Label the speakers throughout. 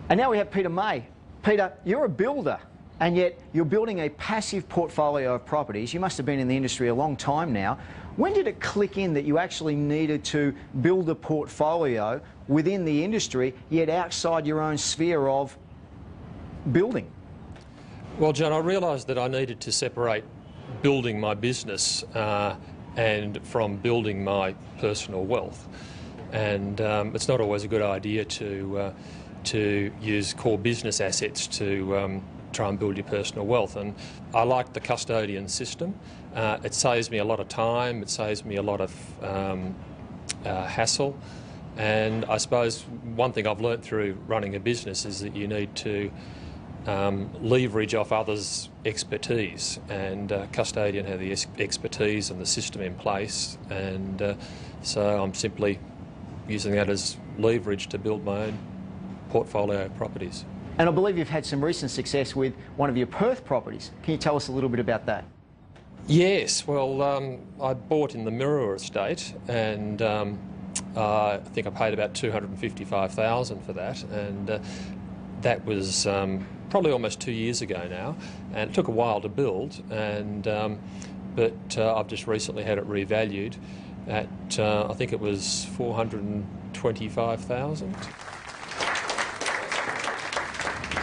Speaker 1: And now we have Peter May. Peter, you're a builder, and yet you're building a passive portfolio of properties. You must have been in the industry a long time now. When did it click in that you actually needed to build a portfolio within the industry, yet outside your own sphere of building?
Speaker 2: Well, John, I realised that I needed to separate building my business and from building my personal wealth. And it's not always a good idea to use core business assets to try and build your personal wealth. And I like the custodian system. It saves me a lot of time, it saves me a lot of hassle. And I suppose one thing I've learnt through running a business is that you need to leverage off others' expertise, and Custodian have the expertise and the system in place, and so I'm simply using that as leverage to build my own portfolio of properties.
Speaker 1: And I believe you've had some recent success with one of your Perth properties. Can you tell us a little bit about that?
Speaker 2: Yes, well, I bought in the Mirror estate, and I think I paid about $255,000 for that, and that was probably almost 2 years ago now, and it took a while to build, and but I've just recently had it revalued at I think it was $425,000.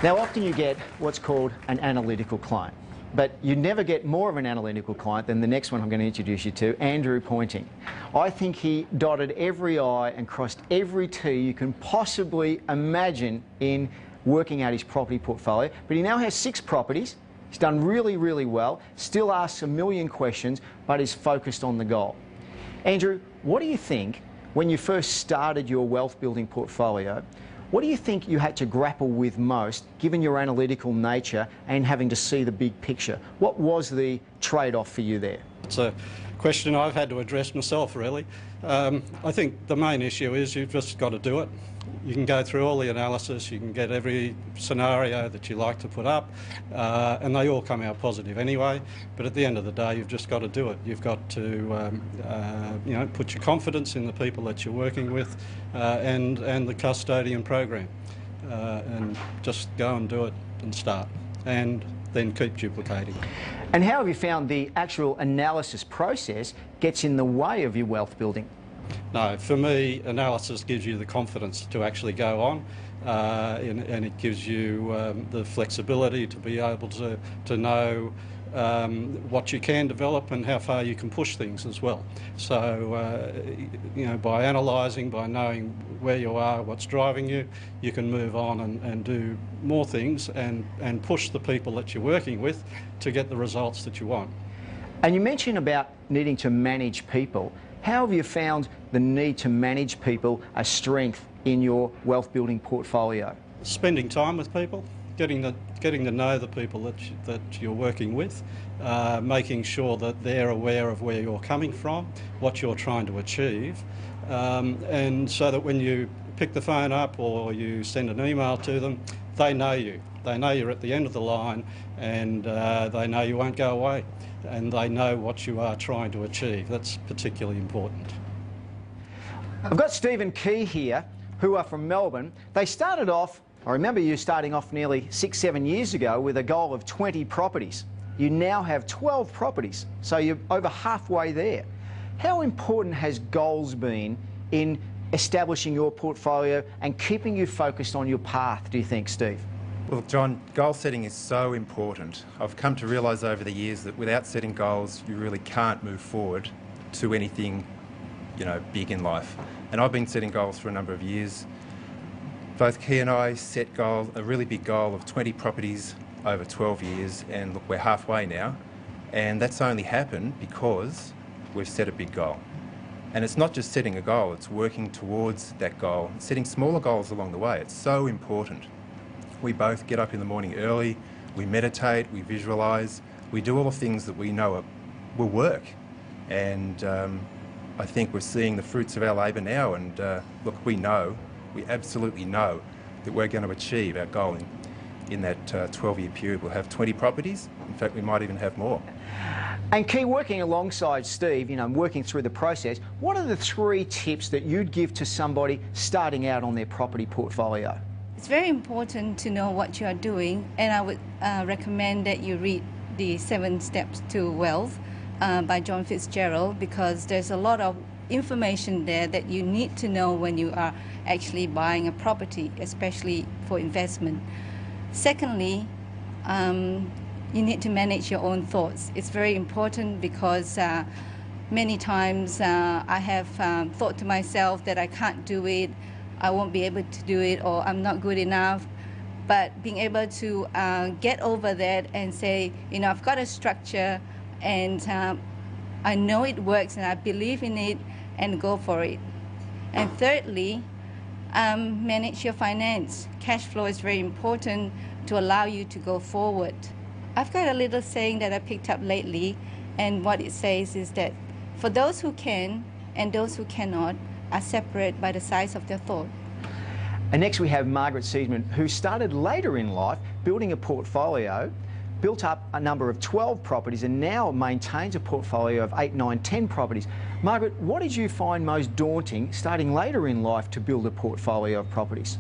Speaker 1: Now, often you get what's called an analytical client, but you never get more of an analytical client than the next one I'm going to introduce you to, Andrew Pointing. I think he dotted every I and crossed every T you can possibly imagine in working out his property portfolio, but he now has 6 properties. He's done really, really well, still asks a million questions, but is focused on the goal. Andrew, what do you think when you first started your wealth building portfolio? What do you think you had to grapple with most, given your analytical nature and having to see the big picture? What was the trade-off for you there?
Speaker 3: It's a question I've had to address myself, really. I think the main issue is you've just got to do it. You can go through all the analysis, you can get every scenario that you like to put up, and they all come out positive anyway, but at the end of the day you've just got to do it. You've got to put your confidence in the people that you're working with and the custodian program, and just go and do it and start, and then keep duplicating.
Speaker 1: And how have you found the actual analysis process gets in the way of your wealth building?
Speaker 3: No, for me, analysis gives you the confidence to actually go on, and it gives you the flexibility to be able to know what you can develop and how far you can push things as well. So, by analysing, by knowing where you are, what's driving you, you can move on and do more things and push the people that you're working with to get the results that you want.
Speaker 1: And you mentioned about needing to manage people. How have you found the need to manage people a strength in your wealth building portfolio?
Speaker 3: Spending time with people, getting to know the people that you're working with, making sure that they're aware of where you're coming from, what you're trying to achieve, and so that when you pick the phone up or you send an email to them, they know you. They know you're at the end of the line, and they know you won't go away, and they know what you are trying to achieve. That's particularly important.
Speaker 1: I've got Steve and Key here, who are from Melbourne. They started off, I remember you starting off nearly 6-7 years ago with a goal of 20 properties. You now have 12 properties, so you're over halfway there. How important has goals been in establishing your portfolio and keeping you focused on your path, do you think, Steve?
Speaker 4: Well, John, goal setting is so important. I've come to realise over the years that without setting goals, you really can't move forward to anything, big in life. And I've been setting goals for a number of years. Both Key and I set a really big goal of 20 properties over 12 years, and look, we're halfway now. And that's only happened because we've set a big goal. And it's not just setting a goal, it's working towards that goal, setting smaller goals along the way. It's so important. We both get up in the morning early, we meditate, we visualise, we do all the things that we know will work. And I think we're seeing the fruits of our labour now, and look, we absolutely know that we're going to achieve our goal in that 12-year period. We'll have 20 properties. In fact, we might even have more.
Speaker 1: And Key, working alongside Steve, working through the process, what are the 3 tips that you'd give to somebody starting out on their property portfolio?
Speaker 5: It's very important to know what you are doing, and I would recommend that you read the 7 Steps to Wealth by John Fitzgerald, because there's a lot of information there that you need to know when you are actually buying a property, especially for investment. Secondly, you need to manage your own thoughts. It's very important because many times I have thought to myself that I can't do it, I won't be able to do it, or I'm not good enough. But being able to get over that and say, you know, I've got a structure and I know it works and I believe in it, and go for it. And thirdly, manage your finance. Cash flow is very important to allow you to go forward. I've got a little saying that I picked up lately, and what it says is that for those who can and those who cannot are separate by the size of their thought.
Speaker 1: And next we have Margaret Seidman, who started later in life building a portfolio, built up a number of 12 properties, and now maintains a portfolio of 8, 9, 10 properties. Margaret, what did you find most daunting starting later in life to build a portfolio of properties?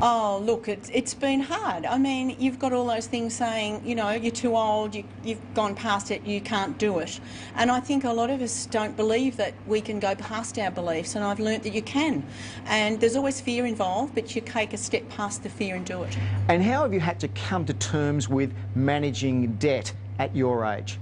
Speaker 6: Oh, look, it's been hard. I mean, you've got all those things saying, you know, you're too old, you've gone past it, you can't do it. And I think a lot of us don't believe that we can go past our beliefs, and I've learnt that you can. And there's always fear involved, but you take a step past the fear and do it. And
Speaker 1: how have you had to come to terms with managing debt at your age?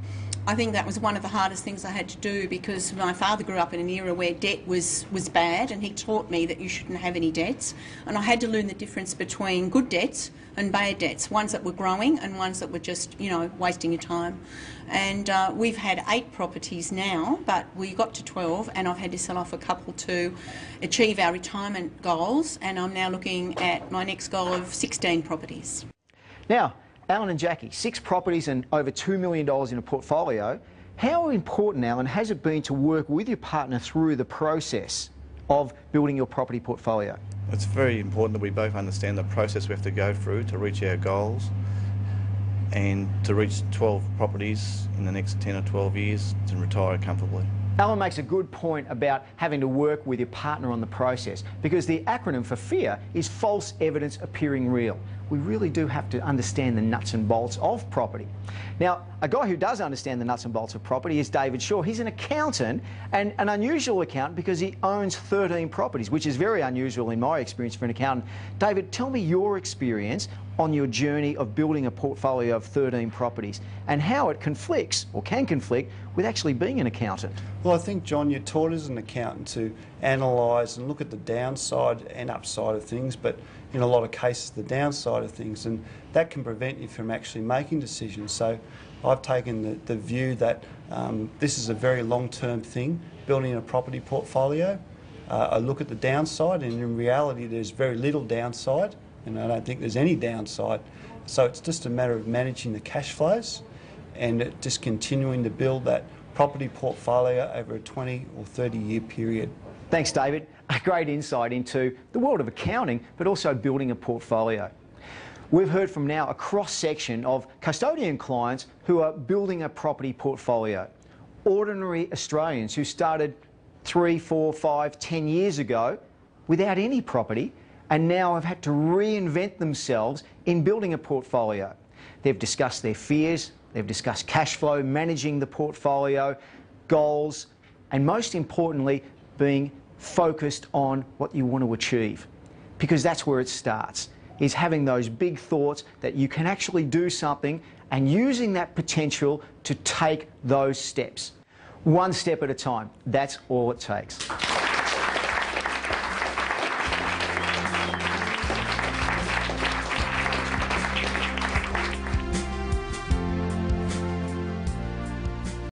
Speaker 6: I think that was one of the hardest things I had to do, because my father grew up in an era where debt was bad, and he taught me that you shouldn't have any debts. And I had to learn the difference between good debts and bad debts, ones that were growing and ones that were just, you know, wasting your time. And we've had 8 properties now, but we got to 12, and I've had to sell off a couple to achieve our retirement goals, and I'm now looking at my next goal of 16 properties.
Speaker 1: Now, Alan and Jackie, 6 properties and over $2 million in a portfolio. How important, Alan, has it been to work with your partner through the process of building your property portfolio?
Speaker 7: It's very important that we both understand the process we have to go through to reach our goals, and to reach 12 properties in the next 10 or 12 years to retire comfortably.
Speaker 1: Alan makes a good point about having to work with your partner on the process, because the acronym for FEAR is false evidence appearing real. We really do have to understand the nuts and bolts of property. Now, a guy who does understand the nuts and bolts of property is David Shaw. He's an accountant, and an unusual accountant because he owns 13 properties, which is very unusual in my experience for an accountant. David, tell me your experience on your journey of building a portfolio of 13 properties and how it conflicts, or can conflict, with actually being an accountant.
Speaker 3: Well, I think, John, you're taught as an accountant to analyse and look at the downside and upside of things, but in a lot of cases the downside of things, and that can prevent you from actually making decisions. So I've taken the view that this is a very long-term thing, building a property portfolio. I look at the downside, and in reality there's very little downside, and I don't think there's any downside. So it's just a matter of managing the cash flows and just continuing to build that property portfolio over a 20 or 30-year period.
Speaker 1: Thanks, David. A great insight into the world of accounting, but also building a portfolio. We've heard from now a cross-section of custodian clients who are building a property portfolio. Ordinary Australians who started 3, 4, 5, 10 years ago without any property, and now have had to reinvent themselves in building a portfolio. They've discussed their fears, they've discussed cash flow, managing the portfolio, goals, and most importantly, being focused on what you want to achieve. Because that's where it starts, is having those big thoughts that you can actually do something and using that potential to take those steps. One step at a time, that's all it takes.